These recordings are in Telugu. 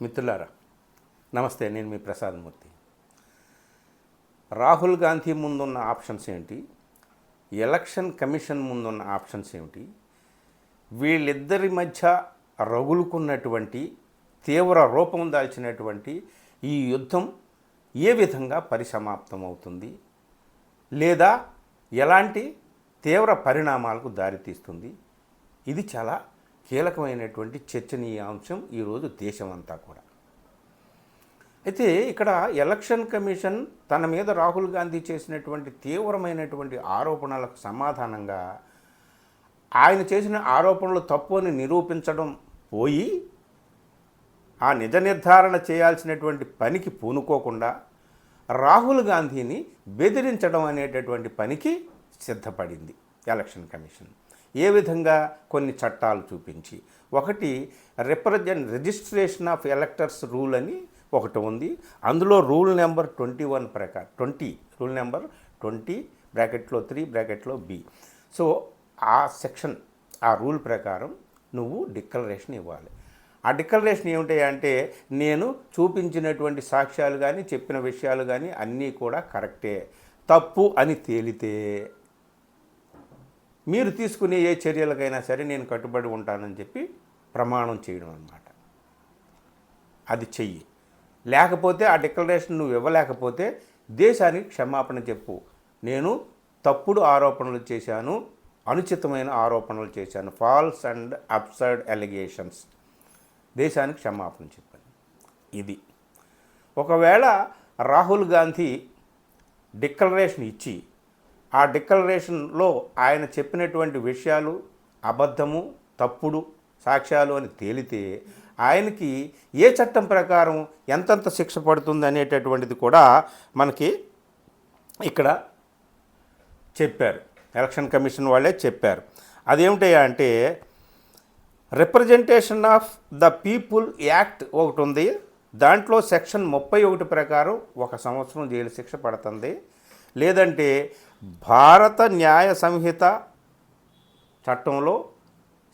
మిత్రులారా నమస్తే, నేను మీ ప్రసాద్ మూర్తి. రాహుల్ గాంధీ ముందున్న ఆప్షన్స్ ఏంటి, ఎలక్షన్ కమిషన్ ముందున్న ఆప్షన్స్ ఏమిటి, వీళ్ళిద్దరి మధ్య రగులుకున్నటువంటి తీవ్ర రూపం దాల్చినటువంటి ఈ యుద్ధం ఏ విధంగా పరిసమాప్తం అవుతుంది, లేదా ఎలాంటి తీవ్ర పరిణామాలకు దారితీస్తుంది, ఇది చాలా కీలకమైనటువంటి చర్చనీయాంశం ఈరోజు దేశమంతా కూడా. అయితే ఇక్కడ ఎలక్షన్ కమిషన్ తన మీద రాహుల్ గాంధీ చేసినటువంటి తీవ్రమైనటువంటి ఆరోపణలకు సమాధానంగా ఆయన చేసిన ఆరోపణలు తప్పు అని నిరూపించడం పోయి ఆ నిజ నిర్ధారణ చేయాల్సినటువంటి పనికి పూనుకోకుండా రాహుల్ గాంధీని బెదిరించడం అనేటటువంటి పనికి సిద్ధపడింది ఎలక్షన్ కమిషన్. ఏ విధంగా? కొన్ని చట్టాలు చూపించి. ఒకటి రిజిస్ట్రేషన్ ఆఫ్ ఎలక్టర్స్ రూల్ అని ఒకటి ఉంది. అందులో రూల్ నెంబర్ 21 ప్రకారం 20 రూల్ నెంబర్ 20 బ్రాకెట్లో 3 బ్రాకెట్లో బి. సో ఆ సెక్షన్, ఆ రూల్ ప్రకారం నువ్వు డిక్లరేషన్ ఇవ్వాలి. ఆ డిక్లరేషన్ ఏమిటంటే, నేను చూపించినటువంటి సాక్ష్యాలు కానీ చెప్పిన విషయాలు కానీ అన్నీ కూడా కరెక్టే, తప్పు అని తేలితే మీరు తీసుకునే ఏ చర్యలకైనా సరే నేను కట్టుబడి ఉంటానని చెప్పి ప్రమాణం చేయడం అన్నమాట. అది చెయ్యి. లేకపోతే ఆ డిక్లరేషన్ నువ్వు ఇవ్వలేకపోతే దేశానికి క్షమాపణ చెప్పు, నేను తప్పుడు ఆరోపణలు చేశాను, అనుచితమైన ఆరోపణలు చేశాను, ఫాల్స్ అండ్ అబ్సర్డ్ ఎలిగేషన్స్, దేశానికి క్షమాపణ చెప్పాను. ఇది ఒకవేళ రాహుల్ గాంధీ డిక్లరేషన్ ఇచ్చి ఆ డిక్లరేషన్లో ఆయన చెప్పినటువంటి విషయాలు అబద్ధము, తప్పుడు సాక్ష్యాలు అని తేలితే ఆయనకి ఏ చట్టం ప్రకారం ఎంతంత శిక్ష పడుతుంది అనేటటువంటిది కూడా మనకి ఇక్కడ చెప్పారు. ఎలక్షన్ కమిషన్ వాళ్ళే చెప్పారు. అదేమిటయ్యా అంటే, representation of the people act ఒకటి ఉంది. దాంట్లో సెక్షన్ 31 ప్రకారం 1 సంవత్సరం జైలు శిక్ష పడుతుంది. లేదంటే భారత న్యాయ సంహిత చట్టంలో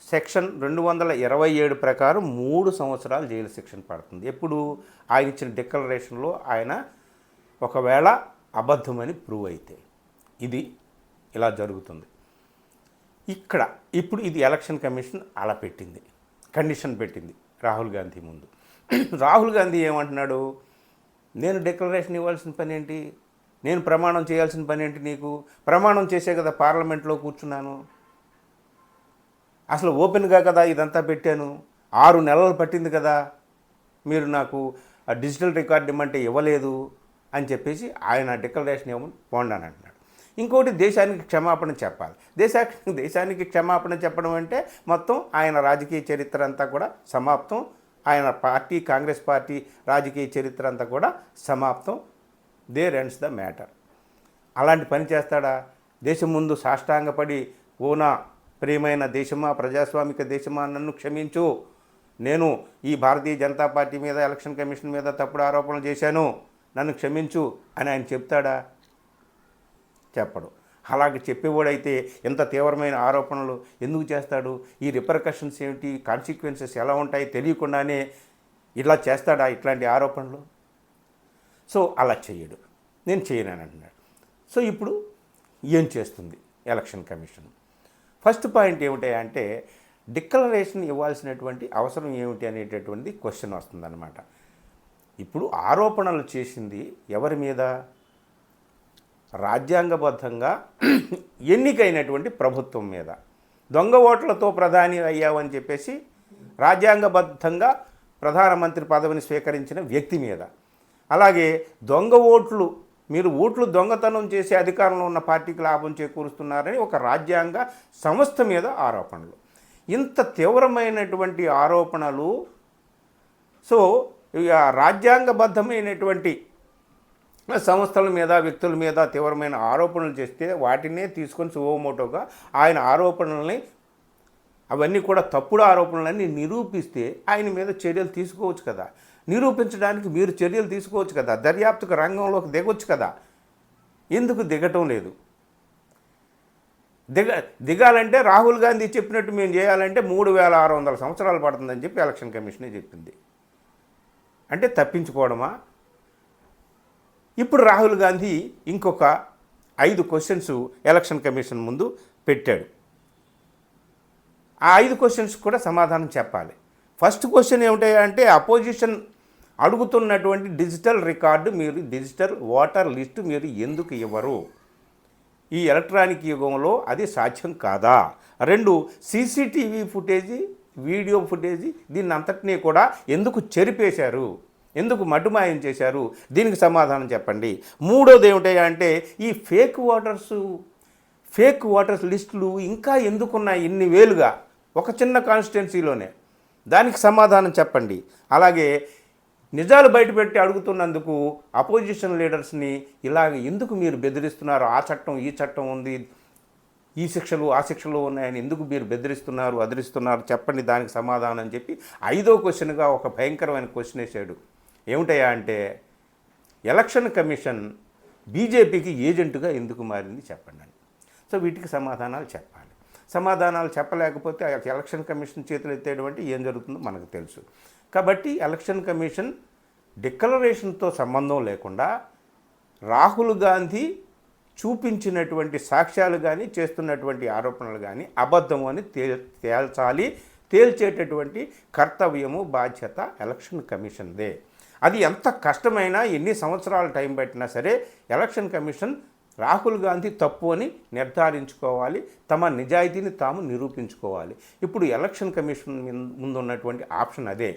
సెక్షన్ 227 ప్రకారం 3 సంవత్సరాలు జైలు శిక్షణ పడుతుంది. ఎప్పుడు? ఆయన ఇచ్చిన డిక్లరేషన్లో ఆయన ఒకవేళ అబద్ధమని ప్రూవ్ అయితే. ఇది ఇలా జరుగుతుంది. ఇప్పుడు ఇది ఎలక్షన్ కమిషన్ అలా పెట్టింది, కండిషన్ పెట్టింది రాహుల్ గాంధీ ముందు. రాహుల్ గాంధీ ఏమంటున్నాడు? నేను డిక్లరేషన్ ఇవ్వాల్సిన పని ఏంటి, నేను ప్రమాణం చేయాల్సిన పని ఏంటి, నీకు ప్రమాణం చేసే కదా పార్లమెంట్లో కూర్చున్నాను, అసలు ఓపెన్గా కదా ఇదంతా పెట్టాను, 6 నెలలు పట్టింది కదా, మీరు నాకు ఆ డిజిటల్ రికార్డ్ ఇమ్మంటే ఇవ్వలేదు అని చెప్పేసి ఆయన డిక్లరేషన్ ఇవ్వమని పోండి అని అంటున్నాడు. ఇంకోటి, దేశానికి క్షమాపణ చెప్పాలి. దేశానికి క్షమాపణ చెప్పడం అంటే మొత్తం ఆయన రాజకీయ చరిత్ర అంతా కూడా సమాప్తం, ఆయన పార్టీ కాంగ్రెస్ పార్టీ రాజకీయ చరిత్ర అంతా కూడా సమాప్తం. There ends the matter. అలాంటి పని చేస్తాడా? దేశం ముందు సాష్టాంగపడి, ఓనా ప్రియమైన దేశమా, ప్రజాస్వామిక దేశమా, నన్ను క్షమించు, నేను ఈ భారతీయ జనతా పార్టీ మీద, ఎలక్షన్ కమిషన్ మీద తప్పుడు ఆరోపణలు చేశాను, నన్ను క్షమించు అని ఆయన చెప్తాడా? చెప్పడు. అలాగే చెప్పేవాడైతే ఎంత తీవ్రమైన ఆరోపణలు ఎందుకు చేస్తాడు? ఈ రిపర్కషన్స్ ఏమిటి, కాన్సిక్వెన్సెస్ ఎలా ఉంటాయి తెలియకుండానే ఇలా చేస్తాడా ఇట్లాంటి ఆరోపణలు? సో అలా చేయడు, నేను చేయనని అంటున్నాడు. సో ఇప్పుడు ఏం చేస్తుంది ఎలక్షన్ కమిషన్? ఫస్ట్ పాయింట్ ఏమిటంటే, డిక్లరేషన్ ఇవ్వాల్సినటువంటి అవసరం ఏమిటి అనేటటువంటిది క్వశ్చన్ వస్తుందన్నమాట. ఇప్పుడు ఆరోపణలు చేసింది ఎవరి మీద? రాజ్యాంగబద్ధంగా ఎన్నికైనటువంటి ప్రభుత్వం మీద. దొంగ ఓట్లతో ప్రధాని అయ్యావని చెప్పేసి రాజ్యాంగబద్ధంగా ప్రధానమంత్రి పదవిని స్వీకరించిన వ్యక్తి మీద. అలాగే దొంగ ఓట్లు, మీరు ఓట్లు దొంగతనం చేసే అధికారంలో ఉన్న పార్టీకి లాభం చేకూరుస్తున్నారని ఒక రాజ్యాంగ సంస్థ మీద ఆరోపణలు. ఇంత తీవ్రమైనటువంటి ఆరోపణలు. సో రాజ్యాంగబద్ధమైనటువంటి సంస్థల మీద, వ్యక్తుల మీద తీవ్రమైన ఆరోపణలు చేస్తే వాటినే తీసుకొని సువోమోటోగా ఆయన ఆరోపణల్ని, అవన్నీ కూడా తప్పుడు ఆరోపణలన్నీ నిరూపిస్తే ఆయన మీద చర్యలు తీసుకోవచ్చు కదా. నిరూపించడానికి మీరు చర్యలు తీసుకోవచ్చు కదా, దర్యాప్తుకు రంగంలోకి దిగొచ్చు కదా. ఎందుకు దిగటం లేదు? దిగాలంటే రాహుల్ గాంధీ చెప్పినట్టు మేము చేయాలంటే 3600 సంవత్సరాలు పడుతుందని చెప్పి ఎలక్షన్ కమిషనే చెప్పింది. అంటే తప్పించుకోవడమా? ఇప్పుడు రాహుల్ గాంధీ ఇంకొక 5 క్వశ్చన్స్ ఎలక్షన్ కమిషన్ ముందు పెట్టాడు. ఆ 5 క్వశ్చన్స్ కూడా సమాధానం చెప్పాలి. ఫస్ట్ క్వశ్చన్ ఏమిటంటే అపోజిషన్ అడుగుతున్నటువంటి డిజిటల్ రికార్డు, మీరు డిజిటల్ ఓటర్ లిస్టు మీరు ఎందుకు ఇవ్వరు? ఈ ఎలక్ట్రానిక్ యుగంలో అది సాధ్యం కాదా? 2 సీసీటీవీ ఫుటేజీ, వీడియో ఫుటేజీ దీన్ని అంతటినీ కూడా ఎందుకు చెరిపేశారు? ఎందుకు మటుమాయం చేశారు? దీనికి సమాధానం చెప్పండి. మూడోది ఏమిటంటే ఈ ఫేక్ ఓటర్స్ లిస్టులు ఇంకా ఎందుకున్నాయి ఇన్ని వేలుగా ఒక చిన్న కాన్స్టిట్యున్సీలోనే? దానికి సమాధానం చెప్పండి. అలాగే నిజాలు బయటపెట్టి అడుగుతున్నందుకు అపోజిషన్ లీడర్స్ని ఇలాగ ఎందుకు మీరు బెదిరిస్తున్నారు? ఆ చట్టం ఈ చట్టం ఉంది, ఈ శిక్షలు ఆ శిక్షలు ఉన్నాయని ఎందుకు మీరు బెదిరిస్తున్నారు, అదిరిస్తున్నారు? చెప్పండి దానికి సమాధానం అని చెప్పి 5వ క్వశ్చన్గా ఒక భయంకరమైన క్వశ్చన్ వేసాడు. ఏమిటయ్యా అంటే ఎలక్షన్ కమిషన్ బీజేపీకి ఏజెంటుగా ఎందుకు మారింది చెప్పండి అని. సో వీటికి సమాధానాలు చెప్పాలి. సమాధానాలు చెప్పలేకపోతే ఎలక్షన్ కమిషన్ చేతులు ఎత్తేటువంటి ఏం జరుగుతుందో మనకు తెలుసు. కాబట్టి ఎలక్షన్ కమిషన్ డిక్లరేషన్తో సంబంధం లేకుండా రాహుల్ గాంధీ చూపించినటువంటి సాక్ష్యాలు కానీ చేస్తున్నటువంటి ఆరోపణలు కానీ అబద్ధము అని తేల్చాలి. తేల్చేటటువంటి కర్తవ్యము బాధ్యత ఎలక్షన్ కమిషన్దే. అది ఎంత కష్టమైనా ఎన్ని సంవత్సరాలు టైం పట్టినా సరే ఎలక్షన్ కమిషన్ రాహుల్ గాంధీ తప్పు అని నిర్ధారించుకోవాలి, తమ నిజాయితీని తాము నిరూపించుకోవాలి. ఇప్పుడు ఎలక్షన్ కమిషన్ ముందున్నటువంటి ఆప్షన్ అదే.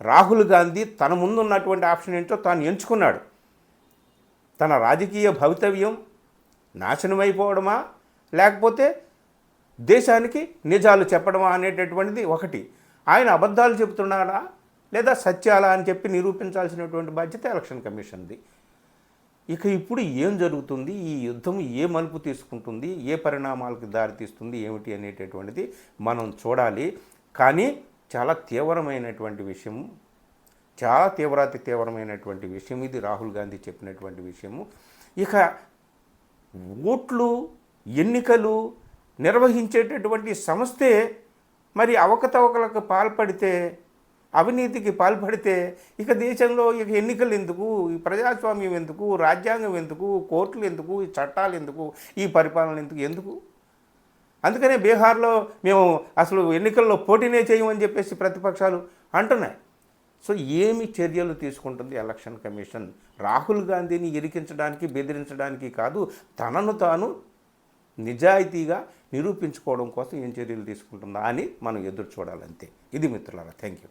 రాహుల్ గాంధీ తన ముందున్నటువంటి ఆప్షన్ ఏంటో తాను ఎంచుకున్నాడు. తన రాజకీయ భవితవ్యం నాశనమైపోవడమా, లేకపోతే దేశానికి నిజాలు చెప్పడమా అనేటటువంటిది ఒకటి. ఆయన అబద్ధాలు చెబుతున్నాడా లేదా సత్యాలా అని చెప్పి నిరూపించాల్సినటువంటి బాధ్యత ఎలక్షన్ కమిషన్ది. ఇక ఇప్పుడు ఏం జరుగుతుంది, ఈ యుద్ధం ఏ మలుపు తీసుకుంటుంది, ఏ పరిణామాలకు దారితీస్తుంది ఏమిటి అనేటటువంటిది మనం చూడాలి. కానీ చాలా తీవ్రమైనటువంటి విషయము, చాలా తీవ్రమైనటువంటి విషయం ఇది రాహుల్ గాంధీ చెప్పినటువంటి విషయము. ఇక ఓట్లు ఎన్నికలు నిర్వహించేటటువంటి సంస్థే మరి అవకతవకలకు పాల్పడితే, అవినీతికి పాల్పడితే ఇక దేశంలో ఇక ఎన్నికలు ఎందుకు, ఈ ప్రజాస్వామ్యం ఎందుకు, రాజ్యాంగం ఎందుకు, కోర్టులు ఎందుకు, ఈ చట్టాలు ఎందుకు, ఈ పరిపాలన ఎందుకు? అందుకనే బీహార్లో మేము అసలు ఎన్నికల్లో పోటీనే చేయమని చెప్పేసి ప్రతిపక్షాలు అంటున్నాయి. సో ఏమి చర్యలు తీసుకుంటుంది ఎలక్షన్ కమిషన్? రాహుల్ గాంధీని ఇరికించడానికి, బెదిరించడానికి కాదు, తనను తాను నిజాయితీగా నిరూపించుకోవడం కోసం ఏం చర్యలు తీసుకుంటుందా అని మనం ఎదురు చూడాలంతే. ఇది మిత్రులారా, థ్యాంక్ యూ.